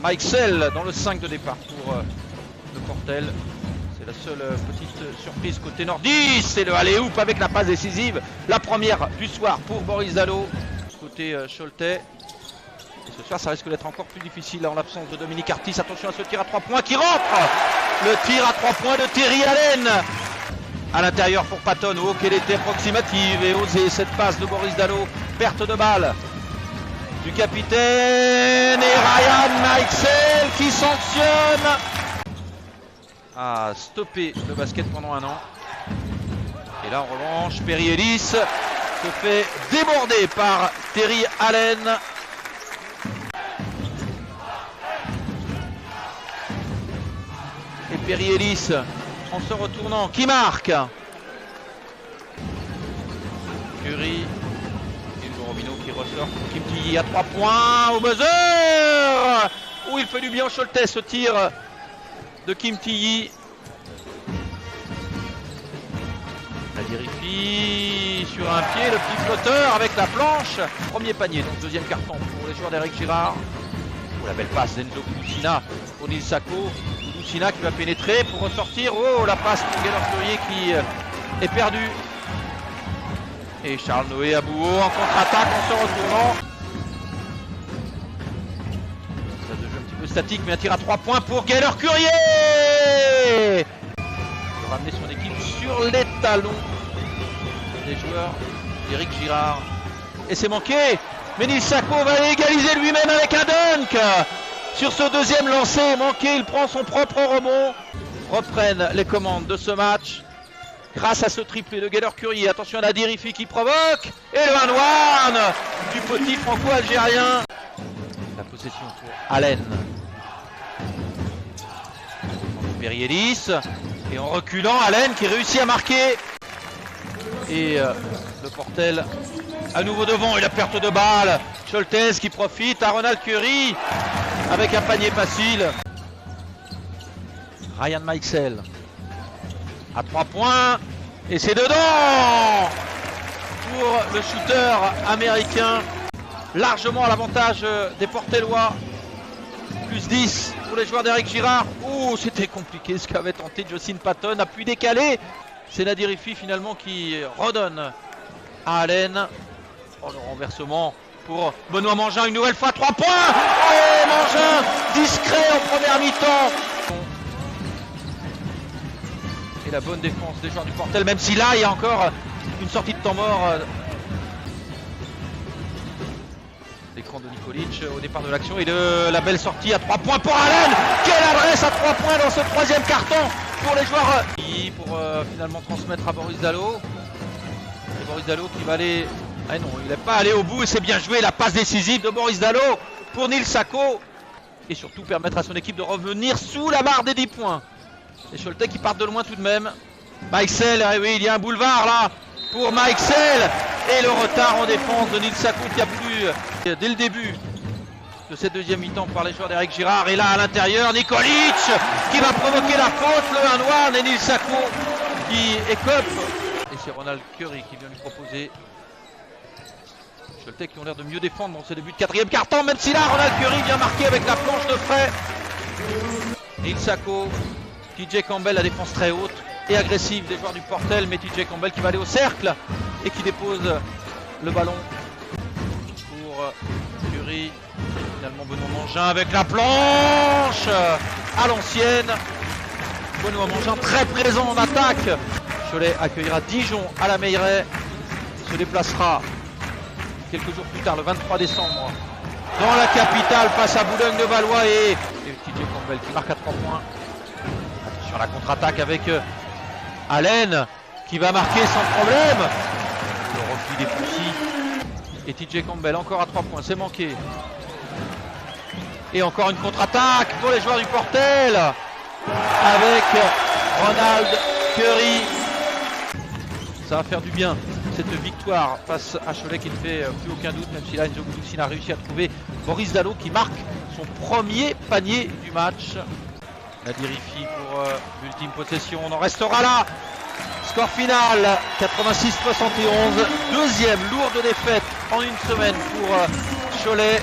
Mikesel dans le 5 de départ pour le Portel. C'est la seule petite surprise côté nordiste. C'est le alley-oop avec la passe décisive. La première du soir pour Boris Dalot. Côté Choletais. Et ce soir, ça risque d'être encore plus difficile en l'absence de Dominique Artis. Attention à ce tir à 3 points qui rentre. Le tir à 3 points de Terry Allen. À l'intérieur pour Patton. Oh, qu'elle était approximative et osée cette passe de Boris Dalot. Perte de balle du capitaine et Ryan Mikesel qui sanctionne. A stoppé le basket pendant un an. Et là en revanche, Perry Ellis se fait déborder par Terry Allen. Et Perry Ellis en se retournant qui marque. Curry. Robino qui ressort pour Kim Tilly à 3 points au buzzer. Où il fait du bien au Choletais ce tir de Kim Tilly. La Dirifi sur un pied, le petit flotteur avec la planche. Premier panier, donc deuxième carton pour les joueurs d'Eric Girard. Oh, la belle passe d'Enzo Kudusina pour Nils Sako. Kudusina qui va pénétrer pour ressortir. Oh, la passe pour Gaylor Furier qui est perdue. Et Charles Noé Abouo en contre-attaque en se retournant. Ça de jeu un petit peu statique, mais un tir à 3 points pour Gaylor Furier. Il va ramener son équipe sur les talons des joueurs d'Eric Girard. Et c'est manqué. Mais Nils Sako va égaliser lui-même avec un dunk. Sur ce deuxième lancé manqué, il prend son propre rebond. Reprennent les commandes de ce match. Grâce à ce triplé de Gaylor Furier, attention à la Dirifi qui provoque. Et le 1-1 du petit franco-algérien. La possession pour Allen. Perry Ellis. Et en reculant, Allen qui réussit à marquer. Et le Portel à nouveau devant et la perte de balle. Choletais qui profite à Ronald Curry avec un panier facile. Ryan Mikesel. À 3 points. Et c'est dedans pour le shooter américain. Largement à l'avantage des Portellois. Plus 10 pour les joueurs d'Eric Girard. Ouh, c'était compliqué ce qu'avait tenté Jocelyn Patton. Appui décalé. C'est Nadir Rifi finalement qui redonne à Allen. Oh, le renversement pour Benoît Mangin. Une nouvelle fois 3 points. Oh, Mangin discret en première mi-temps. Et la bonne défense des joueurs du Portel, même si là il y a encore une sortie de temps mort. L'écran de Nikolic au départ de l'action et de la belle sortie à 3 points pour Allen. Quelle adresse à 3 points dans ce troisième carton pour les joueurs. Pour finalement transmettre à Boris Dalot. Et Boris Dalot qui va aller... Ah non, il n'est pas allé au bout et c'est bien joué. La passe décisive de Boris Dalot pour Nils Sako. Et surtout permettre à son équipe de revenir sous la barre des 10 points. Les Choletais qui partent de loin tout de même. Mikesel, oui, il y a un boulevard là pour Mikesel. Et le retard en défense de Nils Sako qui a plu dès le début de cette deuxième mi-temps par les joueurs d'Eric Girard. Et là à l'intérieur, Nikolic qui va provoquer la faute, le 1-1 et Nils Sako qui écope. Et c'est Ronald Curry qui vient lui proposer. Les Choletais qui ont l'air de mieux défendre dans ce début de quatrième quart-temps, même si là Ronald Curry vient marquer avec la planche de frais. Nils Sako. TJ Campbell, la défense très haute et agressive des joueurs du Portel, mais TJ Campbell qui va aller au cercle et qui dépose le ballon pour Curry. Finalement Benoît Mangin avec la planche à l'ancienne. Benoît Mangin très présent en attaque. Cholet accueillera Dijon à la Meilleraie. Il se déplacera quelques jours plus tard, le 23 décembre, dans la capitale face à Boulogne-de-Valois et TJ Campbell qui marque à 3 points. Sur la contre-attaque avec Allen qui va marquer sans problème. Le refus des Poussy. Et TJ Campbell encore à 3 points, c'est manqué. Et encore une contre-attaque pour les joueurs du Portel avec Ronald Curry. Ça va faire du bien cette victoire face à Cholet qui ne fait plus aucun doute, même si là Enzo Kudusina a réussi à trouver Boris Dalot qui marque son premier panier du match. La Dirifi pour l'ultime possession, on en restera là. Score final 86-71, deuxième lourde défaite en une semaine pour Cholet.